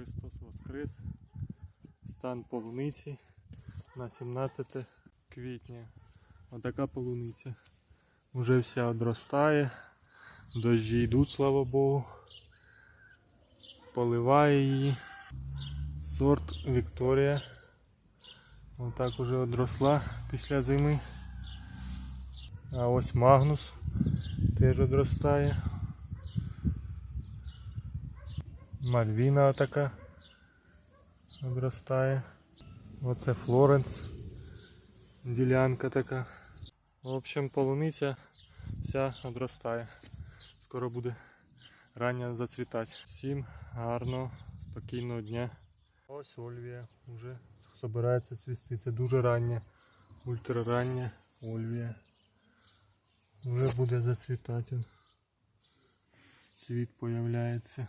Христос Воскрес! Стан полуниці на 17 квітня. Отака полуниця. Уже вся одростає. Дощі йдуть, слава Богу. Поливає її. Сорт Вікторія. Отак уже одросла після зими. А ось Магнус теж одростає. Мальвіна така одростає. Оце Флоренс. Ділянка така. В общем, полуниця вся одростає. Скоро буде рання зацвітати. Всім гарного, спокійного дня. Ось Ольвія вже збирається цвісти. Це дуже рання, ультрарання Ольвія. Вже буде зацвітати. Цвіт появляється.